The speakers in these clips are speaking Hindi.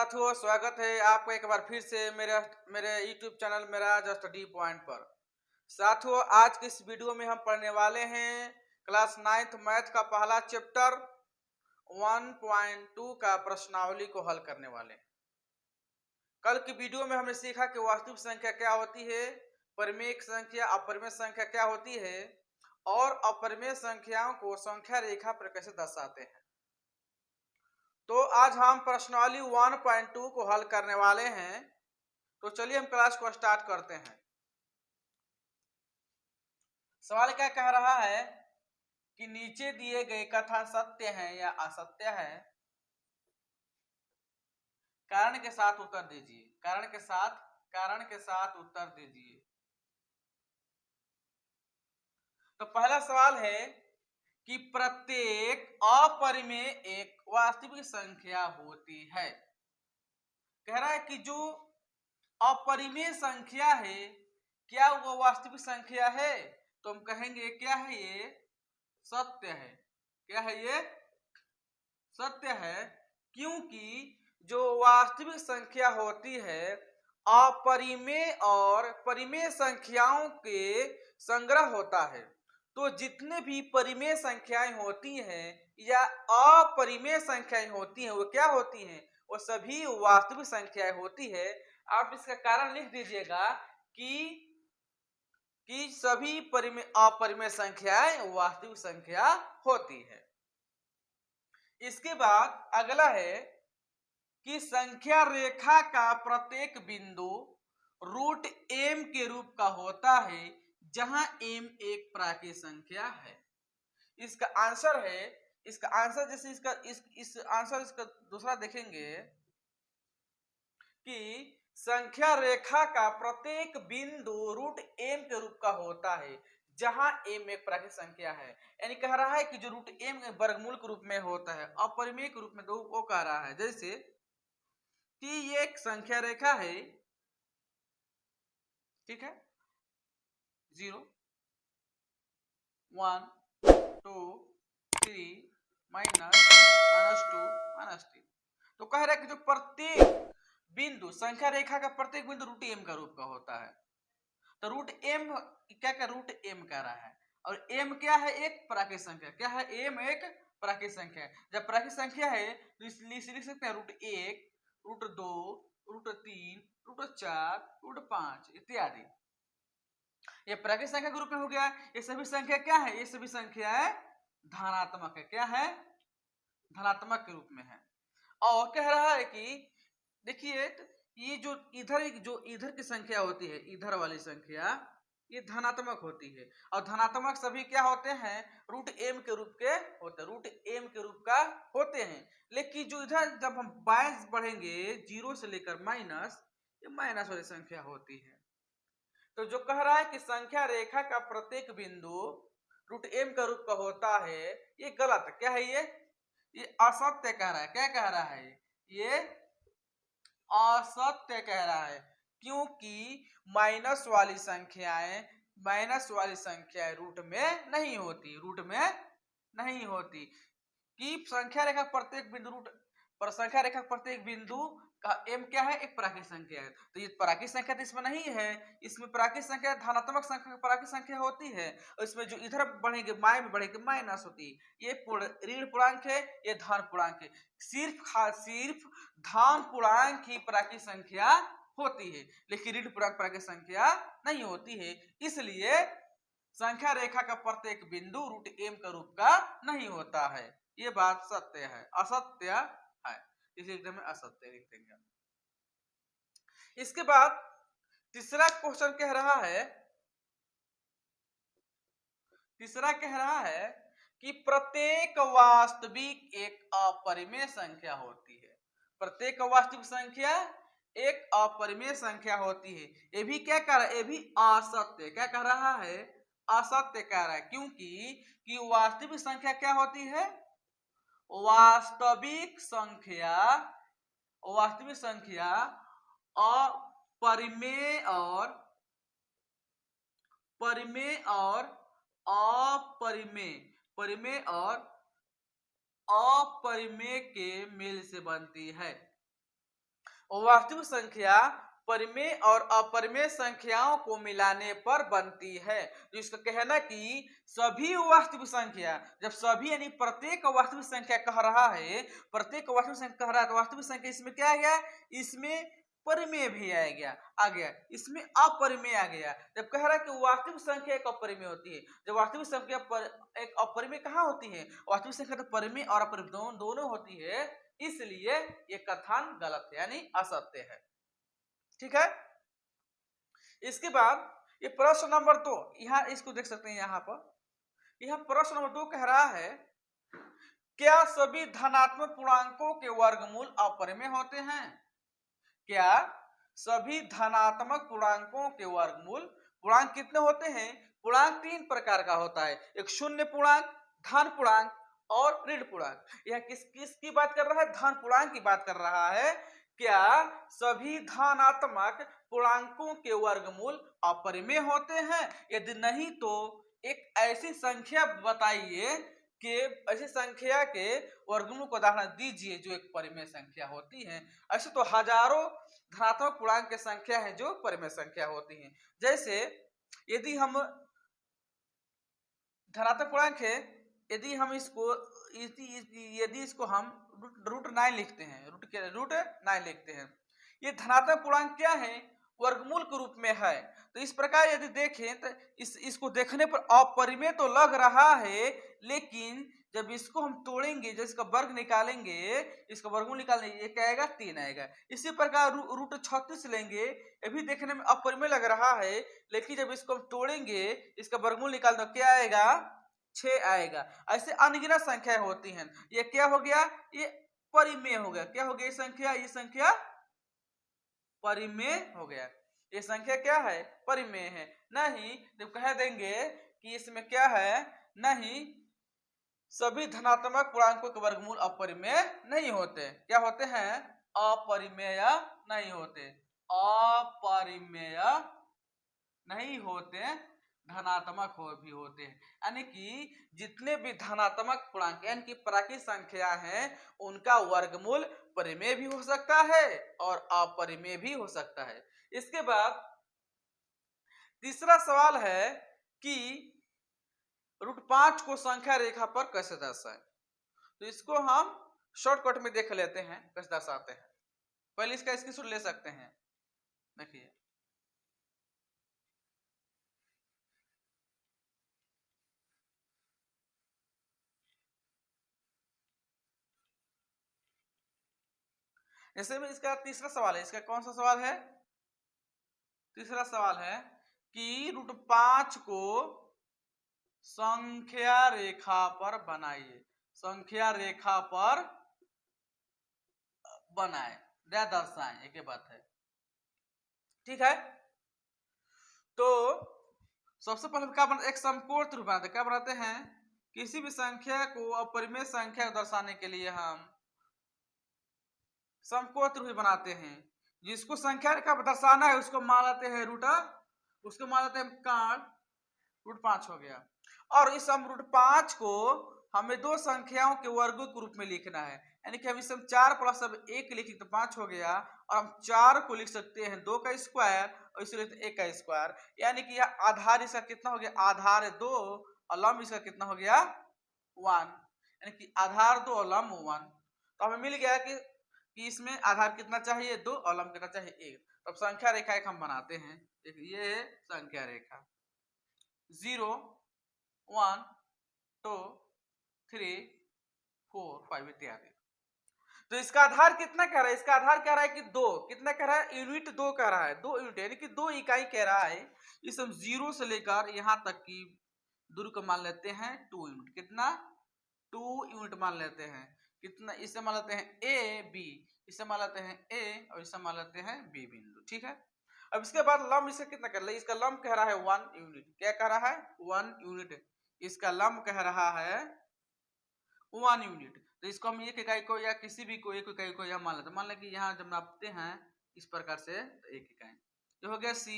साथियों, स्वागत है आपका एक बार फिर से मेरे YouTube चैनल मेरा स्टडी पॉइंट पर। साथियों, आज की इस वीडियो में हम पढ़ने वाले हैं क्लास 9th मैथ का पहला चैप्टर 1.2 का प्रश्नावली को हल करने वाले हैं। कल की वीडियो में हमने सीखा कि वास्तविक संख्या क्या होती है, परिमेय संख्या, अपरिमेय संख्या क्या होती है और अपरिमेय संख्याओं को संख्या रेखा पर कैसे दर्शाते हैं। तो आज हम प्रश्नावली 1.2 को हल करने वाले हैं। तो चलिए हम क्लास को स्टार्ट करते हैं। सवाल क्या कह रहा है कि नीचे दिए गए कथन सत्य है या असत्य है। कारण के साथ उत्तर दीजिए। कारण के साथ उत्तर दीजिए। तो पहला सवाल है कि प्रत्येक अपरिमेय एक वास्तविक संख्या होती है। कह रहा है कि जो अपरिमेय संख्या है क्या वो वास्तविक संख्या है, तो हम कहेंगे क्या है ये सत्य है। क्या है ये सत्य है, क्योंकि जो वास्तविक संख्या होती है अपरिमेय और परिमेय संख्याओं के संग्रह होता है। तो जितने भी परिमेय संख्याएं होती हैं या अपरिमेय संख्याएं होती हैं वो क्या होती हैं, वो सभी वास्तविक संख्याएं होती है। आप इसका कारण लिख दीजिएगा कि सभी अपरिमेय संख्याएं वास्तविक संख्या होती है। इसके बाद अगला है कि संख्या रेखा का प्रत्येक बिंदु रूट m के रूप का होता है जहां m एक प्राकृत संख्या है। इसका आंसर जैसे इस आंसर इसका दूसरा देखेंगे कि संख्या रेखा का प्रत्येक बिंदु रूट m के रूप का होता है जहां m एक प्राकृत संख्या है। यानी कह रहा है कि जो रूट m वर्गमूल के रूप में होता है अपरिमेय के रूप में, तो वो कह रहा है जैसे कि ये एक संख्या रेखा है, ठीक है, 0 1 2 3 -2 -3। तो कह रहा है कि जो प्रत्येक बिंदु संख्या रेखा का प्रत्येक बिंदु रूट m का रूप का होता है। तो रूट m क्या रूट m कह रहा है, और m क्या है, एक प्राकृत संख्या। क्या है, m एक प्राकृत संख्या है। जब प्राकृत संख्या है तो इसलिए लिख सकते हैं root 1, root 2, root 3, root 4, root 5 इत्यादि। ये प्राकृत संख्या के रूप में हो गया। ये सभी संख्या क्या है, ये सभी संख्या है धनात्मक है। क्या है, धनात्मक के रूप में है। और कह रहा है कि देखिए ये जो इधर की संख्या होती है, इधर वाली संख्या ये धनात्मक होती है, और धनात्मक सभी क्या होते हैं, रूट m के रूप के होते हैं, रूट m के रूप का होते हैं। लेकिन जो इधर जब हम बाएं बढ़ेंगे 0 से लेकर माइनस, ये माइनस वाली संख्या होती है। तो जो कह रहा है कि संख्या रेखा का प्रत्येक बिंदु रूट m का रूप का होता है, ये गलत है। क्या है ये असत्य कह रहा है। क्या कह रहा है, ये असत्य कह रहा है, क्योंकि माइनस वाली संख्याएं रूट में नहीं होती, कि संख्या रेखा प्रत्येक बिंदु रूट पर संख्या रेखा प्रत्येक बिंदु का m क्या है, एक प्राकृत संख्या है। तो ये प्राकृत संख्या तो इसमें नहीं है। इसमें प्राकृत संख्या धनात्मक संख्या प्राकृत संख्या होती है, और इसमें जो इधर बढ़ेंगे माय में बढ़ेंगे माइनस होती है। ये ऋण पूर्णांक है, ये धन पूर्णांक है। सिर्फ धन पूर्णांक ही प्राकृत संख्या होती है, लेकिन ऋण पूर्णांक प्राकृत संख्या नहीं होती है। इसलिए संख्या रेखा का प्रत्येक बिंदु रूट m का रूप का नहीं होता है। ये बात सत्य है, असत्य है, इसे एकदम असत्य लिख देंगे। इसके बाद तीसरा क्वेश्चन कह रहा है कि प्रत्येक वास्तविक एक अपरिमेय संख्या होती है। प्रत्येक वास्तविक संख्या एक अपरिमेय संख्या होती है। ये भी क्या कह रहा है, ये भी असत्य। क्या कह रहा है, असत्य कह रहा है, क्योंकि वास्तविक संख्या क्या होती है, वास्तविक संख्या अपरिमेय और अपरिमेय के मेल से बनती है। वास्तविक संख्या परिमेय और अपरिमेय संख्याओं को मिलाने पर बनती है। तो इसका कहना कि सभी वास्तविक संख्या, जब सभी यानी प्रत्येक वास्तविक संख्या कह रहा है, प्रत्येक वास्तविक संख्या कह रहा है, तो वास्तविक संख्या इसमें क्या आ गया, इसमें परिमेय भी आ गया, इसमें अपरिमेय आ गया। जब कह रहा है कि वास्तविक संख्या एक अपरिमेय होती है, जब वास्तविक संख्या एक अपरिमेय कहाँ होती है, वास्तविक संख्या तो परिमेय और अपरिमेय दोनों होती है, इसलिए ये कथन गलत है यानी असत्य है। ठीक है। इसके बाद ये प्रश्न नंबर 2, यहां इसको देख सकते हैं, यहां पर यहां प्रश्न नंबर 2 कह रहा है, क्या सभी धनात्मक पूर्णांकों के वर्गमूल अपरिमेय होते हैं? क्या सभी धनात्मक पूर्णांकों के वर्गमूल, पूर्णांक कितने होते हैं? पूर्णांक 3 प्रकार का होता है, एक शून्य पूर्णांक, धन पूर्णांक और ऋण पूर्णांक। यह किसकी बात कर रहा है? धन पूर्णांक की बात कर रहा है। क्या सभी धनात्मक पूर्णांकों के वर्गमूल अपरिमेय होते हैं? यदि नहीं तो एक ऐसी संख्या बताइए कि ऐसी संख्या के वर्गमूल को उदाहरण दीजिए जो एक परिमेय संख्या होती है। ऐसे तो हजारों धनात्मक पूर्णांक की संख्या है जो परिमेय संख्या होती है। जैसे यदि हम धनात्मक पूर्णांक है, यदि हम इसको यदि इसको हम रूट 9 लिखते हैं, रूट 9 लिखते हैं, ये धनात्मक पूर्णांक क्या है? वर्गमूल के रूप में है। तो इस प्रकार यदि देखें तो इसको देखने पर अपरिमेय तो लग रहा है, लेकिन जब इसको हम तोड़ेंगे, जब इसका वर्ग निकालेंगे, इसका वर्गमूल निकालेंगे, ये क्या आएगा? 3 आएगा। इसी प्रकार रूट 36 लेंगे, ये भी देखने में अपरिमेय लग रहा है, लेकिन जब इसको हम तोड़ेंगे, इसका वर्गमूल निकालना, क्या आएगा? 6 आएगा। ऐसे अनगिनत संख्या होती हैं। ये क्या हो गया? ये परिमेय हो गया। क्या हो गया? ये संख्या परिमेय हो गया। ये संख्या क्या है? परिमेय है। नहीं जब कह देंगे कि इसमें क्या है, नहीं सभी धनात्मक पूर्णांकों के वर्गमूल अपरिमेय नहीं होते। क्या होते हैं? अपरिमेय नहीं होते, अपरिमेय नहीं होते, धनात्मक भी होते हैं। यानी कि जितने भी धनात्मक पूर्णांक यानी कि प्राकृतिक संख्या हैं, उनका वर्गमूल परिमेय भी हो सकता है और अपरिमेय भी हो सकता है। इसके बाद तीसरा सवाल है कि √5 को संख्या रेखा पर कैसे दर्शाएं? तो इसको हम शॉर्टकट में देख लेते हैं कैसे दर्शाते हैं। पहले इसका स्क्रीनशॉट ले सकते हैं। देखिए जैसे में इसका तीसरा सवाल है, इसका कौन सा सवाल है? तीसरा सवाल है कि √5 को संख्या रेखा पर बनाइए, संख्या रेखा पर बनाए या दर्शाएं, एक बात है। ठीक है। तो सबसे पहले क्या बनाते? एक समकोण त्रिभुज बनाते। क्या बनाते हैं? किसी भी संख्या को अपरिमेय संख्या को दर्शाने के लिए हम समकोण त्रिभुज बनाते हैं। जिसको संख्या रेखा पर दर्शाना है उसको मान लेते हैं उसको मान लेते हैं काट √5 हो गया। और इस हम √5 को हमें दो संख्याओं के वर्गों के रूप में लिखना है, यानी कि हम इस 4 प्लस अब 1 लिखें तो 5 हो गया, और हम 4 को लिख सकते हैं 2 का स्क्वायर और इसे लिखते 1 का स्क्वायर, यानी कि यह आधार इसका कितना हो गया? आधार 2 और लंब इसका कितना हो गया? 1, यानी कि आधार 2 और लंब 1। तो हमें मिल गया कि इसमें आधार कितना चाहिए? 2 और लंब कितना चाहिए? 1। तब संख्या रेखा एक हम बनाते हैं। ये है संख्या रेखा 0 1 2 3 4 5 इत्यादि। तो इसका आधार कितना कह रहा है? इसका आधार कह रहा है कि 2, कितना कह रहा है? यूनिट 2 कह रहा है, 2 यूनिट यानी कि 2 इकाई कह रहा है। इस हम 0 से लेकर यहां तक की दूरी को मान लेते हैं 2 यूनिट। कितना? 2 यूनिट मान लेते हैं। कितना? इसे मान लेते हैं ए बी, इसे मान लेते हैं ए और इसे मान लेते हैं बी बिंदु। ठीक है। अब इसके बाद लंब इसे कितना कर ले? इसका लंब कह रहा है 1 यूनिट। क्या कह रहा है? 1 यूनिट। इसका लंब कह रहा है 1 यूनिट। तो इसको हम एक इकाई को या किसी भी को एक इकाई को यह मान लेते हैं। मान लें कि यहाँ जब नापते हैं इस प्रकार से तो 1 इकाई, जो हो गया सी,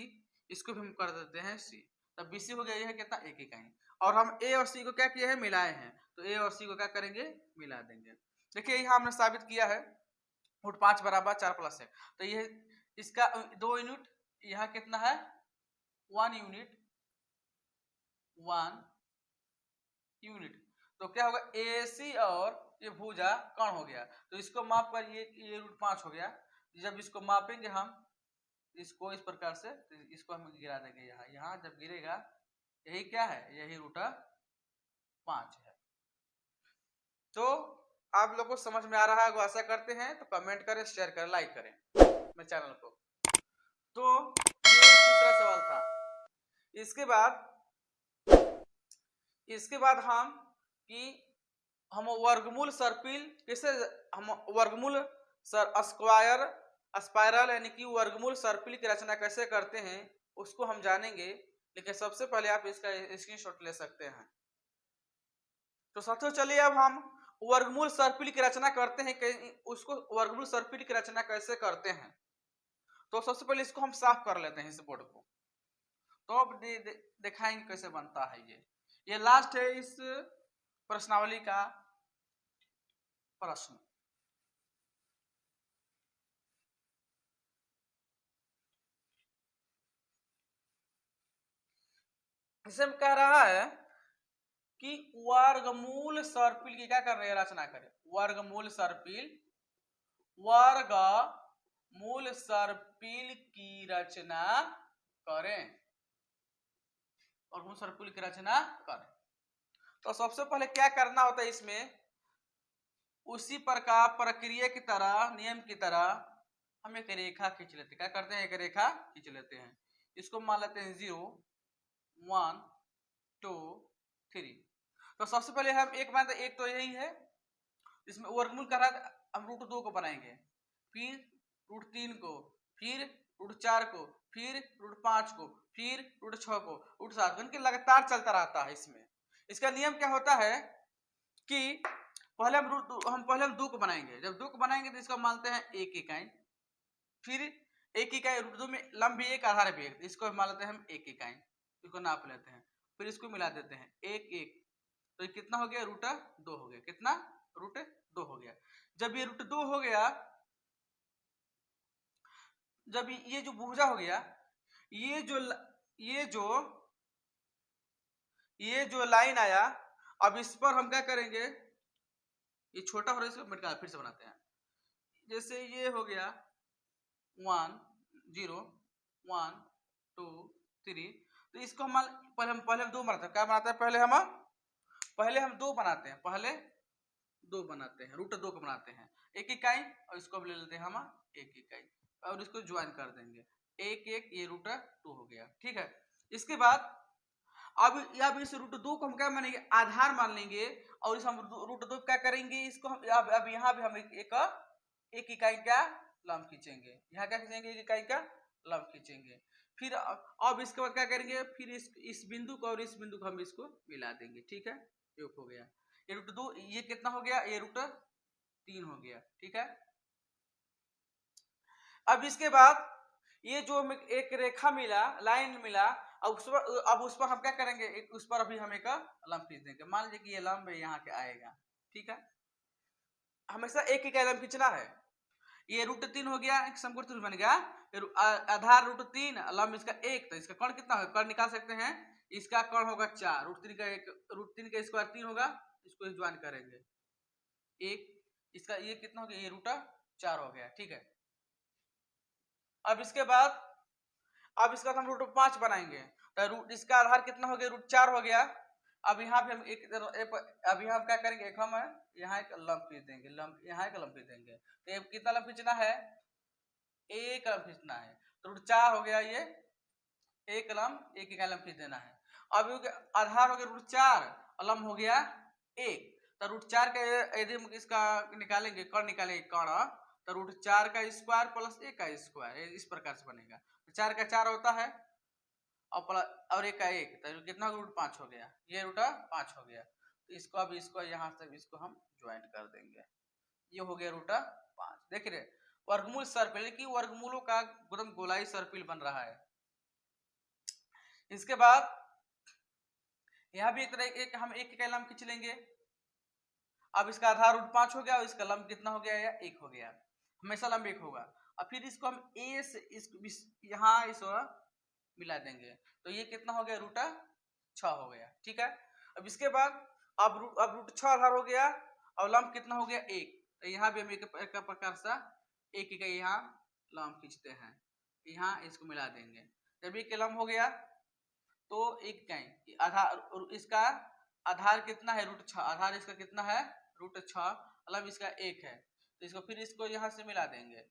इसको भी हम कर देते हैं सी। तब बीसी हो गया, यह कितना? 1 इकाई। और हम ए और सी को क्या किया है? मिलाए हैं। तो ए और सी को क्या करेंगे? मिला देंगे। देखिए यहाँ हमने साबित किया है रूट 5 बराबर 4 प्लस 1। तो ये इसका 2 यूनिट, यहाँ कितना है 1 यूनिट, 1 यूनिट। तो क्या होगा AC और ये भुजा कर्ण हो गया, तो इसको माप कर ये रूट 5 हो गया। जब इसको मापेंगे हम इसको इस प्रकार से, तो इसको हम गिरा देंगे यहाँ, यहाँ जब गिरेगा यही क्या है, यही रूट 5 है। तो आप लोग को समझ में आ रहा है, आशा करते हैं। तो कमेंट करें, शेयर करें, लाइक करें मेरे चैनल को। तो ये तीसरा सवाल था। इसके बाद हम वर्गमूल सर्पिल कैसे, हम वर्गमूल स्पाइरल यानी कि वर्गमूल सर्पिल की रचना कैसे करते हैं उसको हम जानेंगे। लेकिन सबसे पहले आप इसका स्क्रीनशॉट ले सकते हैं। तो साथियों चलिए अब हम वर्गमूल सर्पिल की रचना करते हैं, उसको वर्गमूल सर्पिल की रचना कैसे करते हैं। तो सबसे पहले इसको हम साफ कर लेते हैं इस बोर्ड को, तो अब दिखाएंगे कैसे बनता है। ये लास्ट है इस प्रश्नावली का प्रश्न। इसे कह रहा है कि वर्गमूल सर्पिल की क्या कर रहे हैं, रचना करें। वर्गमूल सर्पिल की रचना करें, वर्गमूल सर्पिल की रचना करें। तो सबसे पहले क्या करना होता है इसमें, उसी प्रकार प्रक्रिया की तरह, नियम की तरह हम एक रेखा खींच लेते हैं। क्या करते हैं, एक रेखा खींच लेते हैं। इसको मान लेते हैं 0 1 2 3। तो सबसे पहले हम एक मानते, एक तो यही है, इसमें वर्गमूल कर रहा है, हम रूट 2 को बनाएंगे, फिर रूट 3 को, फिर रूट 4 को, फिर रूट 5 को, फिर रूट 6 को, रूट 7 को, इनके लगातार चलता रहता है। इसमें इसका नियम क्या होता है कि पहले हम 2 को बनाएंगे। जब 2 को बनाएंगे तो इसको मानते हैं 1 इकाई, फिर 1 इकाई रूट 2 में लंब भी 1 आधार भी 1, इसको मान लेते हैं हम 1 इकाई, इसको नाप लेते हैं, फिर इसको मिला देते हैं 1 1। तो ये कितना हो गया, रूट 2 हो गया। कितना, रूट 2 हो गया। जब ये रूट 2 हो गया, जब ये जो भुजा हो गया, ये जो लाइन आया, अब इस पर हम क्या करेंगे, ये छोटा हो रहा है, इसको मिटा फिर से बनाते हैं। जैसे ये हो गया 1 0 1 2 3, तो इसको हम पहले हम 2 बनाते हैं। क्या बनाते हैं, पहले हम 2 बनाते हैं, रूट 2 को बनाते हैं 1 इकाई, और इसको ले लेते हैं हम 1 इकाई, और इसको ज्वाइन कर देंगे 1 1, ये रूट 2 हो गया। ठीक है। इसके बाद अब इस रूट 2 को हम क्या मानेंगे, आधार मान लेंगे, और इस हम रूट 2 क्या करेंगे, इसको हम अब यहाँ भी हम एक इकाई का लंब खींचेंगे, यहाँ क्या खींचेंगे, 1 इकाई का लंब खींचेंगे। फिर अब इसके बाद क्या करेंगे, फिर इस बिंदु को और इस बिंदु को हम इसको मिला देंगे। ठीक है, ये हो गया, ये रूट 2, ये कितना हो गया, ये रूट 3 हो गया। ठीक है। अब इसके बाद ये जो एक रेखा मिला, लाइन मिला, अब उस पर हम क्या करेंगे, उस पर अभी हम एक लंब खींच देंगे। मान लीजिए कि ये लंब यहाँ के आएगा। ठीक है, हमेशा एक ही का लंब खींचना है। ये रूट 3 हो गया, एक समकोण त्रिभुज बन गया, आधार रूट 3, लंब इसका 1, तो इसका कर्ण कितना होगा, कर्ण निकाल सकते हैं, इसका कर्ण होगा 4, रूट 3 का स्क्वायर 3 होगा, इसको ज्वाइन करेंगे 1, इसका ये कितना हो गया, ये रूट 4 हो गया। ठीक है। अब इसके बाद हम रूट 5 बनाएंगे, तो इसका आधार कितना हो गया, रूट 4 हो गया। अब यहाँ पे हम अब यहाँ क्या करेंगे, हम यहाँ एक लंब खींच देंगे, यहाँ एक लंब खींच देंगे। तो ये कितना लंब खींचना है, एक लंब खींचना है। तो रूट 4 हो गया, ये एक इकाई लंब खींच देना है। अब आधार हो गया रूट 4, लंब हो गया 1, तो रूट 4 का यदि इसका निकालेंगे, कर्ण निकालेंगे, कर्ण, तो रूट 4 का स्क्वायर प्लस 1 का स्क्वायर, इस प्रकार से बनेगा। 4 का 4 होता है, और 1 का 1, तो कितना रूट 5 हो गया, ये रूट 5 हो गया। तो इसको अब इसको यहाँ से इसको हम ज्वाइन कर देंगे, ये हो गया रूट 5। देख रहे, वर्गमूल सर्पिल की वर्गमूलों का एकदम गोलाई सर्पिल बन रहा है। इसके बाद यहाँ भी हम एक इकाई लंब खींच लेंगे। अब इसका आधार रूट 5 हो गया, और इसका लंब कितना हो गया, 1 हो गया। हमेशा लंब 1 होगा। और फिर इसको हम ए से यहाँ इस मिला देंगे, तो ये कितना हो गया, रूट 6 हो गया। ठीक है, अब इसके बाद अब रूट 6 आधार हो गया और लंब कितना हो गया, 1। तो यहाँ भी हम एक प्रकार से एक ही का यहाँ लंब खींचते हैं, यहाँ इसको मिला देंगे। जब एक लंब हो गया तो एक कहीं आधार, इसका आधार कितना है, रूट 6, आधार इसका कितना है, रूट 6, लंब इसका 1 है, तो इसको फिर इसको यहाँ से मिला देंगे,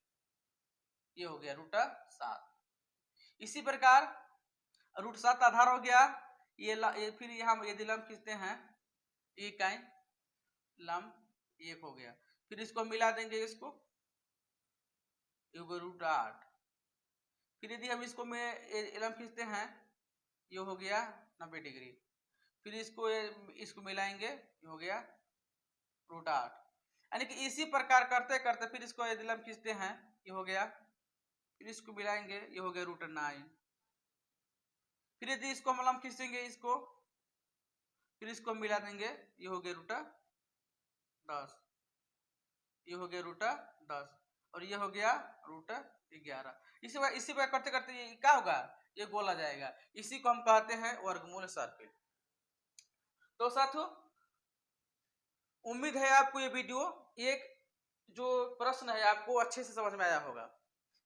ये हो गया रूट 7। इसी प्रकार रूट 7 आधार हो गया, ये फिर यहाँ यदि लंब खींचते हैं, एक आए लंब 1 हो गया, फिर इसको मिला देंगे, इसको ये हो गया रूट 8। फिर यदि हम इसको में लंब खींचते हैं, ये हो गया 90 डिग्री, फिर इसको मिलाएंगे, ये हो गया रूट 8। यानी कि इसी प्रकार करते करते फिर इसको यदि लंब खींचते हैं, ये हो गया, फिर इसको मिलाएंगे, ये हो गया रूट 9। फिर यदि इसको हम लंब खींचेंगे, इसको फिर इसको मिला देंगे, ये हो गया रूट 10, ये हो गया रूट 10 और ये हो गया रूट 11। इसी बार करते करते ये क्या होगा, ये गोल आ जाएगा। इसी को हम कहते हैं वर्गमूल सर्किल। तो साथियों, उम्मीद है आपको ये वीडियो, एक जो प्रश्न है, आपको अच्छे से समझ में आया होगा।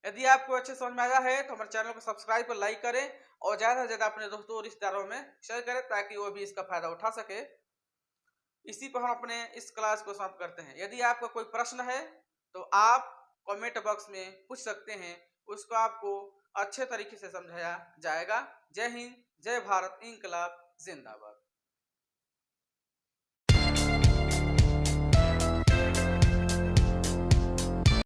यदि आपको अच्छे समझ में आया है तो हमारे चैनल को सब्सक्राइब और लाइक करें और ज्यादा से ज्यादा अपने दोस्तों और रिश्तेदारों में शेयर करें, ताकि वो भी इसका फायदा उठा सके। इसी पर हम अपने इस क्लास को समाप्त करते हैं। यदि आपका कोई प्रश्न है तो आप कमेंट बॉक्स में पूछ सकते हैं, उसको आपको अच्छे तरीके से समझाया जाएगा। जय हिंद, जय भारत, इंकलाब जिंदाबाद।